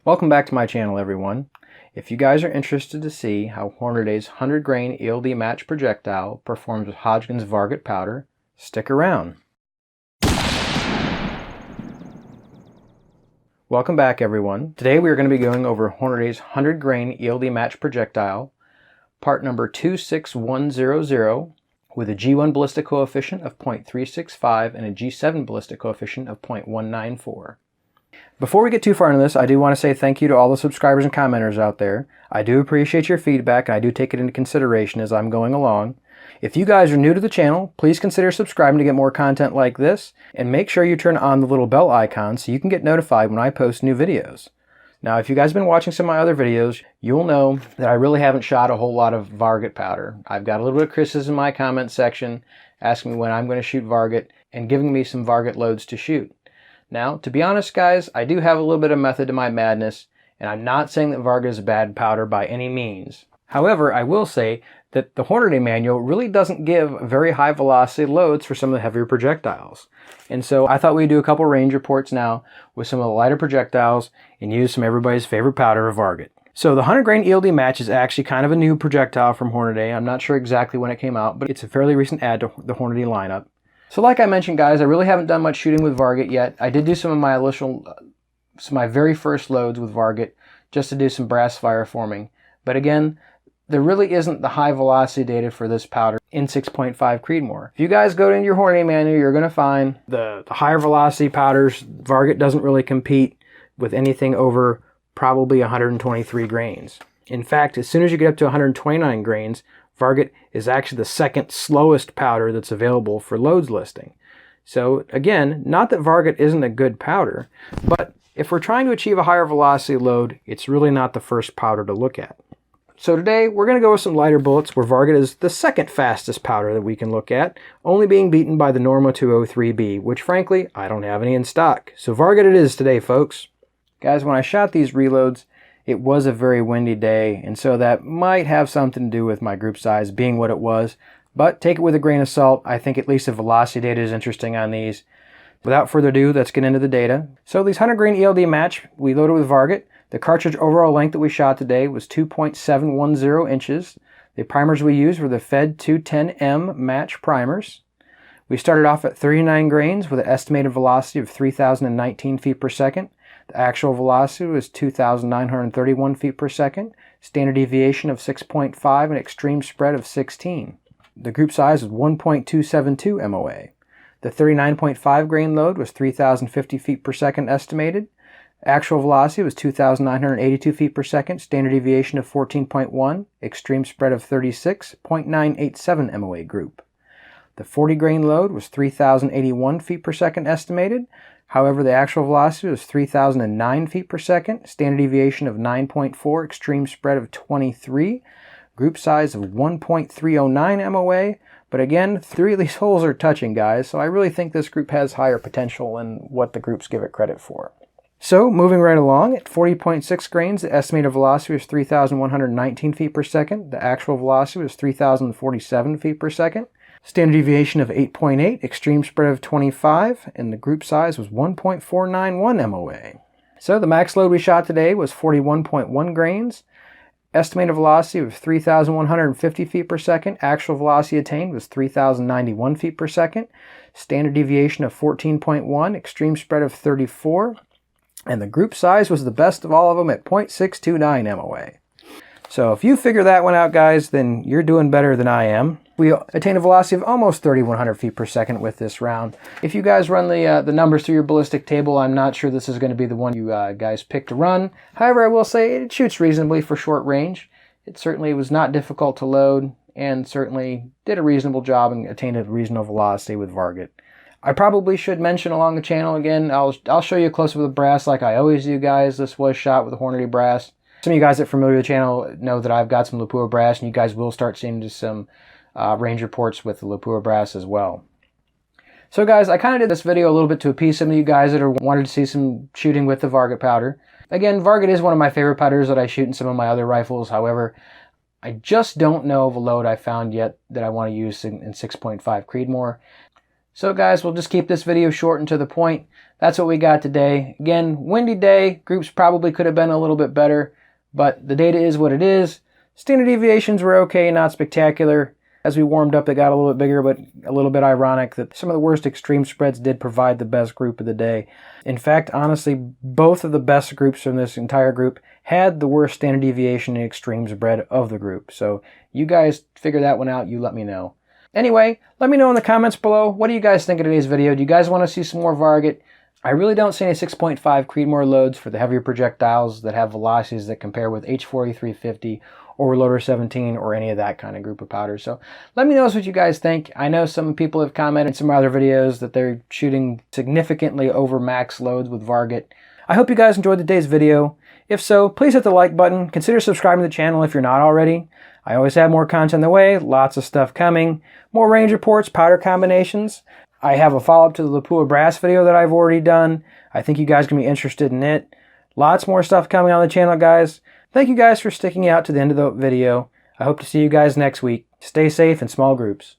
Welcome back to my channel, everyone. If you guys are interested to see how Hornady's 100 grain ELD match projectile performs with Hodgen's Varget powder, stick around. Welcome back, everyone. Today we are going to be going over Hornady's 100 grain ELD match projectile, part number 26100, with a G1 ballistic coefficient of 0.365 and a G7 ballistic coefficient of 0.194. Before we get too far into this, I do want to say thank you to all the subscribers and commenters out there. I do appreciate your feedback, and I do take it into consideration as I'm going along. If you guys are new to the channel, please consider subscribing to get more content like this, and make sure you turn on the little bell icon so you can get notified when I post new videos. Now, if you guys have been watching some of my other videos, you'll know that I really haven't shot a whole lot of Varget powder. I've got a little bit of criticism in my comment section asking me when I'm going to shoot Varget and giving me some Varget loads to shoot. Now, to be honest, guys, I do have a little bit of method to my madness, and I'm not saying that Varget is a bad powder by any means. However, I will say that the Hornady manual really doesn't give very high velocity loads for some of the heavier projectiles. And so I thought we'd do a couple range reports now with some of the lighter projectiles and use some of everybody's favorite powder of Varget. So the 100 grain ELD match is actually kind of a new projectile from Hornady. I'm not sure exactly when it came out, but it's a fairly recent add to the Hornady lineup. So like I mentioned, guys, I really haven't done much shooting with Varget yet. I did do some of my my very first loads with Varget just to do some brass fire forming. But again, there really isn't the high velocity data for this powder in 6.5 Creedmoor. If you guys go into your Hornady manual, you're going to find the higher velocity powders. Varget doesn't really compete with anything over probably 123 grains. In fact, as soon as you get up to 129 grains, Varget is actually the second slowest powder that's available for loads listing. So again, not that Varget isn't a good powder, but if we're trying to achieve a higher velocity load, it's really not the first powder to look at. So today we're going to go with some lighter bullets where Varget is the second fastest powder that we can look at, only being beaten by the Norma 203B, which frankly, I don't have any in stock. So Varget it is today, folks. Guys, when I shot these reloads, it was a very windy day, and so that might have something to do with my group size being what it was, but take it with a grain of salt. I think at least the velocity data is interesting on these. Without further ado, let's get into the data. So these 100 grain ELD match, we loaded with Varget. The cartridge overall length that we shot today was 2.710 inches. The primers we used were the Fed 210M match primers. We started off at 39 grains with an estimated velocity of 3,019 feet per second. The actual velocity was 2,931 feet per second, standard deviation of 6.5, and extreme spread of 16. The group size was 1.272 MOA. The 39.5 grain load was 3,050 feet per second estimated. Actual velocity was 2,982 feet per second, standard deviation of 14.1, extreme spread of 36.987 MOA group. The 40 grain load was 3,081 feet per second estimated. However, the actual velocity was 3,009 feet per second, standard deviation of 9.4, extreme spread of 23, group size of 1.309 MOA. But again, 3 of these holes are touching, guys, so I really think this group has higher potential than what the groups give it credit for. So, moving right along, at 40.6 grains, the estimated velocity was 3,119 feet per second. The actual velocity was 3,047 feet per second. Standard deviation of 8.8, extreme spread of 25, and the group size was 1.491 MOA. So the max load we shot today was 41.1 grains. Estimated velocity was 3,150 feet per second. Actual velocity attained was 3,091 feet per second. Standard deviation of 14.1, extreme spread of 34, and the group size was the best of all of them at 0.629 MOA. So if you figure that one out, guys, then you're doing better than I am. We attained a velocity of almost 3,100 feet per second with this round. If you guys run the numbers through your ballistic table, I'm not sure this is going to be the one you guys pick to run. However, I will say it shoots reasonably for short range. It certainly was not difficult to load and certainly did a reasonable job and attained a reasonable velocity with Varget. I probably should mention along the channel again, I'll show you a close-up of the brass like I always do, guys. This was shot with the Hornady brass. Some of you guys that are familiar with the channel know that I've got some Lapua brass, and you guys will start seeing just some range reports with the Lapua brass as well. So guys, I kind of did this video a little bit to appease some of you guys that wanted to see some shooting with the Varget powder. Again, Varget is one of my favorite powders that I shoot in some of my other rifles. However, I just don't know of a load I found yet that I want to use in 6.5 Creedmoor. So guys, we'll just keep this video short and to the point. That's what we got today. Again, windy day. Groups probably could have been a little bit better, but the data is what it is. Standard deviations were okay, not spectacular. As we warmed up, they got a little bit bigger, but a little bit ironic that some of the worst extreme spreads did provide the best group of the day. In fact, honestly, both of the best groups from this entire group had the worst standard deviation and extreme spread of the group. So you guys figure that one out. You let me know. Anyway, let me know in the comments below. What do you guys think of today's video? Do you guys want to see some more Varget? I really don't see any 6.5 Creedmoor loads for the heavier projectiles that have velocities that compare with H4350 or Loader 17 or any of that kind of group of powders. So let me know what you guys think. I know some people have commented in some other videos that they're shooting significantly over max loads with Varget. I hope you guys enjoyed today's video. If so, please hit the like button. Consider subscribing to the channel if you're not already. I always have more content on the way, lots of stuff coming, more range reports, powder combinations. I have a follow-up to the Lapua Brass video that I've already done. I think you guys can be interested in it. Lots more stuff coming on the channel, guys. Thank you guys for sticking out to the end of the video. I hope to see you guys next week. Stay safe in small groups.